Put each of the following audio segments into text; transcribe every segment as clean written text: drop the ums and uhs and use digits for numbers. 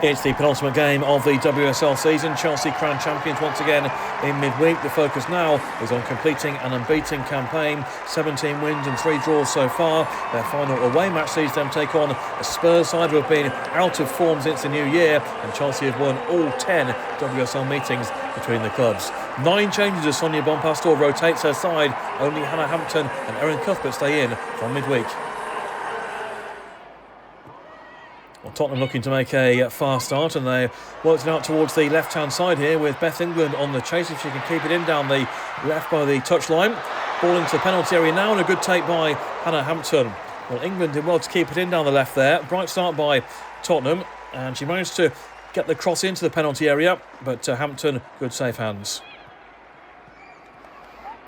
It's the penultimate game of the WSL season. Chelsea crowned champions once again in midweek. The focus now is on completing an unbeaten campaign. 17 wins and 3 draws so far. Their final away match sees them take on a Spurs side who have been out of form since the new year, and Chelsea have won all 10 WSL meetings between the clubs. 9 changes as Sonia Bompastor rotates her side. Only Hannah Hampton and Erin Cuthbert stay in from midweek. Well, Tottenham looking to make a fast start, and they worked it out towards the left-hand side here with Beth England on the chase if she can keep it in down the left by the touchline. Ball into the penalty area now, and a good take by Hannah Hampton. Well, England did well to keep it in down the left there. Bright start by Tottenham, and she managed to get the cross into the penalty area, but Hampton, good safe hands.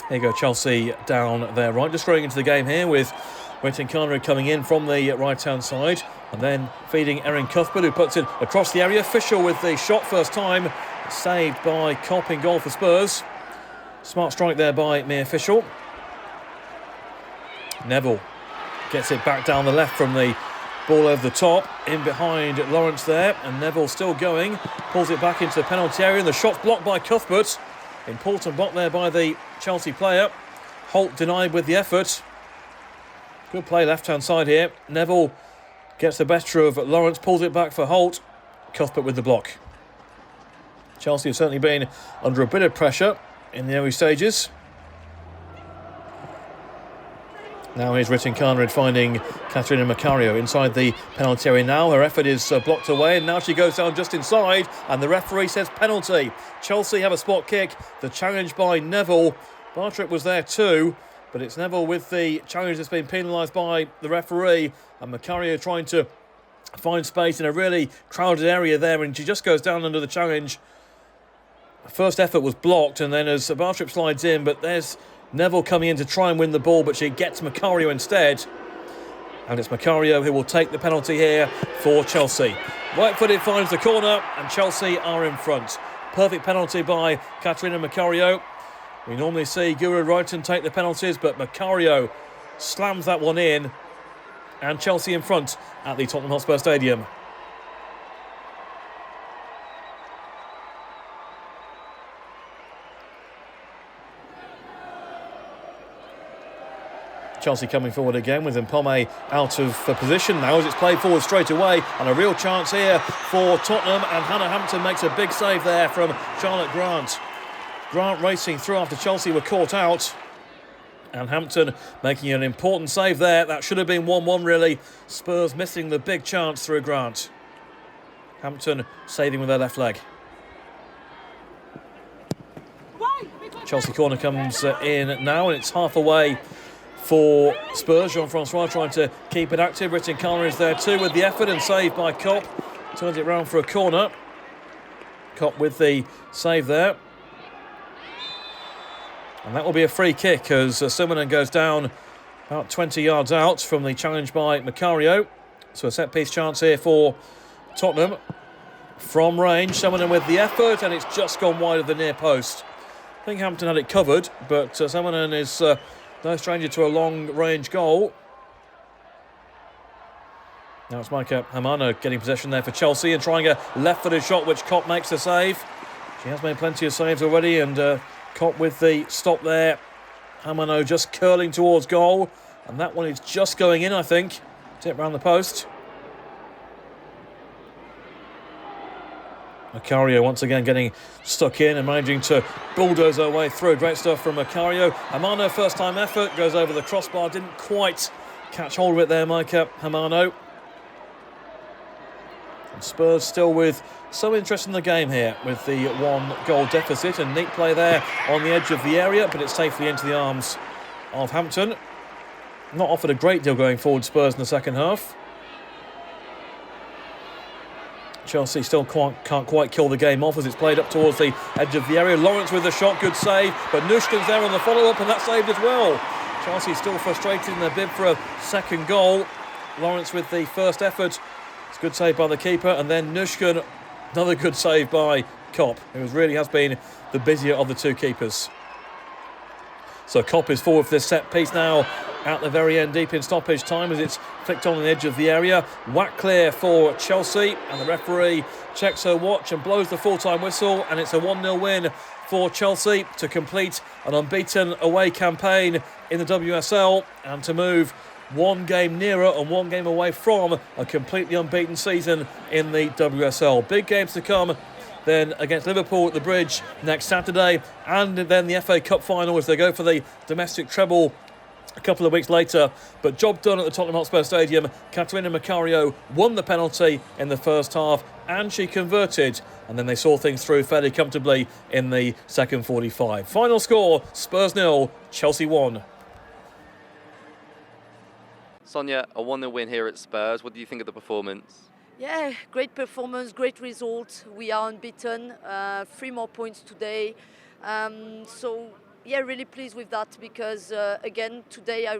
Here you go, Chelsea down there right, just going into the game here with Catarina coming in from the right-hand side, and then feeding Erin Cuthbert, who puts it across the area. Fisher with the shot first time, saved by Kopp in goal for Spurs. Smart strike there by Mia Fisher. Neville gets it back down the left from the ball over the top, in behind Lawrence there, and Neville still going, pulls it back into the penalty area, and the shot's blocked by Cuthbert. Important block there by the Chelsea player. Holt denied with the effort. Good play left-hand side here. Neville gets the better of Lawrence, pulls it back for Holt. Cuthbert with the block. Chelsea have certainly been under a bit of pressure in the early stages. Now here's Catarina finding Catarina Macario inside the penalty area now. Her effort is blocked away, and now she goes down just inside, and the referee says penalty. Chelsea have a spot kick. The challenge by Neville. Bartrick was there too, but it's Neville with the challenge that's been penalised by the referee, and Macario trying to find space in a really crowded area there, and she just goes down under the challenge. First effort was blocked, and then as Bartrick slides in, but there's Neville coming in to try and win the ball, but she gets Macario instead. And it's Macario who will take the penalty here for Chelsea. Right-footed finds the corner, and Chelsea are in front. Perfect penalty by Catarina Macario. We normally see Guru Wrighton take the penalties, but Macario slams that one in, and Chelsea in front at the Tottenham Hotspur Stadium. Chelsea coming forward again with Mpome out of position now as it's played forward straight away, and a real chance here for Tottenham, and Hannah Hampton makes a big save there from Charlotte Grant. Grant racing through after Chelsea were caught out, and Hampton making an important save there. That should have been 1-1 really. Spurs missing the big chance through Grant. Hampton saving with their left leg. Chelsea corner comes in now, and it's half away for Spurs. Jean-Francois trying to keep it active. Catarina is there too with the effort, and saved by Kopp. Turns it round for a corner. Kopp with the save there. And that will be a free kick as Simonen goes down about 20 yards out from the challenge by Macario. So a set-piece chance here for Tottenham. From range, Simonen with the effort, and it's just gone wide of the near post. I think Hampton had it covered, but Simonen is no stranger to a long-range goal. Now it's Micah Hamano getting possession there for Chelsea and trying a left-footed shot, which Kopp makes the save. She has made plenty of saves already, and Kopp with the stop there. Hamano just curling towards goal, and that one is just going in, I think. Tip round the post. Macario once again getting stuck in and managing to bulldoze her way through. Great stuff from Macario. Hamano, first time effort, goes over the crossbar. Didn't quite catch hold of it there, Micah Hamano. And Spurs still with some interest in the game here with the 1-goal deficit, and neat play there on the edge of the area, but it's safely into the arms of Hampton. Not offered a great deal going forward, Spurs in the second half. Chelsea still can't quite kill the game off as it's played up towards the edge of the area. Lawrence with the shot, good save, but Nushkin's there on the follow-up, and that's saved as well. Chelsea still frustrated in their bid for a second goal. Lawrence with the first effort. It's a good save by the keeper, and then Nushkin, another good save by Kopp, who really has been the busier of the two keepers. So Kopp is forward for this set piece now at the very end, deep in stoppage time, as it's flicked on the edge of the area. Whack clear for Chelsea, and the referee checks her watch and blows the full-time whistle, and it's a 1-0 win for Chelsea to complete an unbeaten away campaign in the WSL and to move one game nearer and one game away from a completely unbeaten season in the WSL. Big games to come then against Liverpool at the Bridge next Saturday, and then the FA Cup final as they go for the domestic treble a couple of weeks later. But job done at the Tottenham Hotspur Stadium. Catarina Macario won the penalty in the first half and she converted, and then they saw things through fairly comfortably in the second 45. Final score, Spurs 0, Chelsea 1. Sonia, a 1-0 win here at Spurs. What do you think of the performance? Yeah, great performance, great result. We are unbeaten, 3 more points today. So yeah, really pleased with that because again today I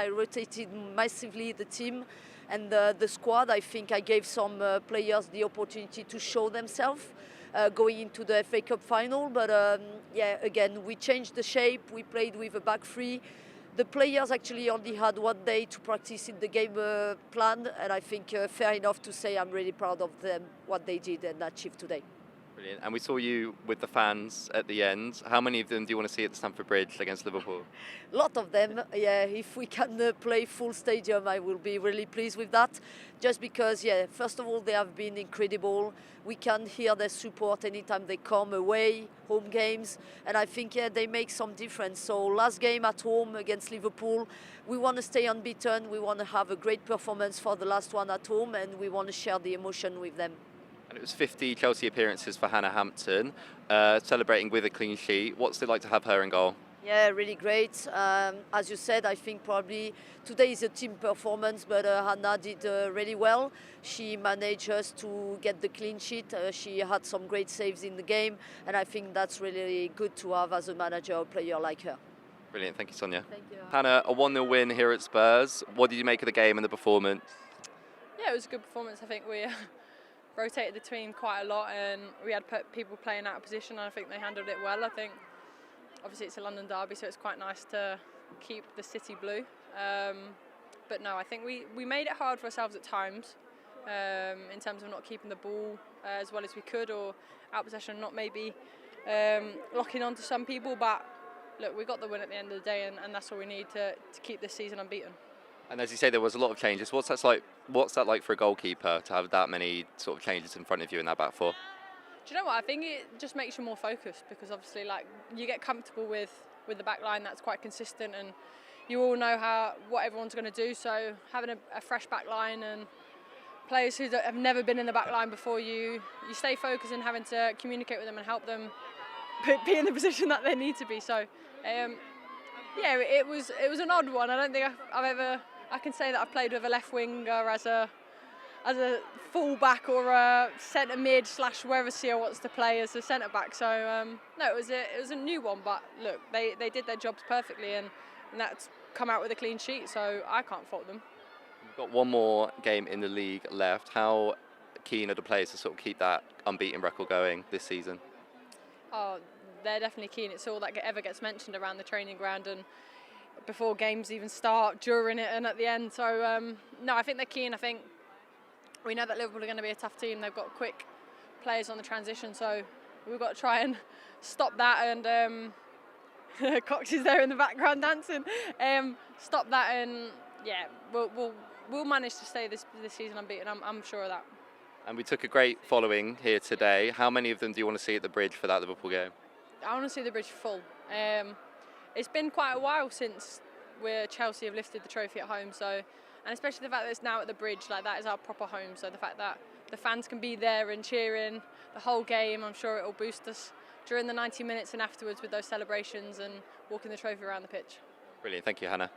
rotated massively the team and the squad. I think I gave some players the opportunity to show themselves going into the FA Cup final. But yeah, again we changed the shape. We played with a back three. The players actually only had 1 day to practice in the game plan, and I think fair enough to say I'm really proud of them, what they did and achieved today. Brilliant. And we saw you with the fans at the end. How many of them do you want to see at the Stamford Bridge against Liverpool? A lot of them, yeah. If we can play full stadium, I will be really pleased with that. Just because, yeah, first of all, they have been incredible. We can hear their support anytime they come away, home games, and I think, yeah, they make some difference. So last game at home against Liverpool, we want to stay unbeaten. We want to have a great performance for the last one at home, and we want to share the emotion with them. And it was 50 Chelsea appearances for Hannah Hampton, celebrating with a clean sheet. What's it like to have her in goal? Yeah, really great. As you said, I think probably today is a team performance, but Hannah did really well. She managed us to get the clean sheet. She had some great saves in the game, and I think that's really good to have as a manager, a player like her. Brilliant, thank you, Sonia. Thank you. Hannah, a 1-0 win here at Spurs. What did you make of the game and the performance? Yeah, it was a good performance. I think we rotated the team quite a lot and we had people playing out of position, and I think they handled it well. I think obviously it's a London derby, so it's quite nice to keep the city blue. But no, I think we made it hard for ourselves at times in terms of not keeping the ball as well as we could, or out possession, not maybe locking on to some people. But look, we got the win at the end of the day, and that's all we need to keep this season unbeaten. And as you say, there was a lot of changes. What's that like for a goalkeeper to have that many sort of changes in front of you in that back four? Do you know what? I think it just makes you more focused because obviously, like, you get comfortable with the back line that's quite consistent, and you all know what everyone's going to do. So having a fresh back line and players who have never been in the back line before, you stay focused in having to communicate with them and help them be in the position that they need to be. So yeah, it was an odd one. I don't think I can say that I've played with a left winger as a full-back or a centre mid / wherever Sia wants to play as a centre back. So no, it was a new one, but look, they did their jobs perfectly, and that's come out with a clean sheet, so I can't fault them. We've got one more game in the league left. How keen are the players to sort of keep that unbeaten record going this season? Oh, they're definitely keen. It's all that ever gets mentioned around the training ground and before games even start, during it and at the end. So no, I think they're keen. I think we know that Liverpool are going to be a tough team. They've got quick players on the transition, so we've got to try and stop that. And Cox is there in the background dancing. Stop that, and yeah, we'll manage to stay this season unbeaten. I'm sure of that. And we took a great following here today. How many of them do you want to see at the Bridge for that Liverpool game? I want to see the Bridge full. It's been quite a while since Chelsea have lifted the trophy at home, so, and especially the fact that it's now at the Bridge, like that is our proper home. So the fact that the fans can be there and cheering the whole game, I'm sure it will boost us during the 90 minutes and afterwards with those celebrations and walking the trophy around the pitch. Brilliant, thank you, Hannah.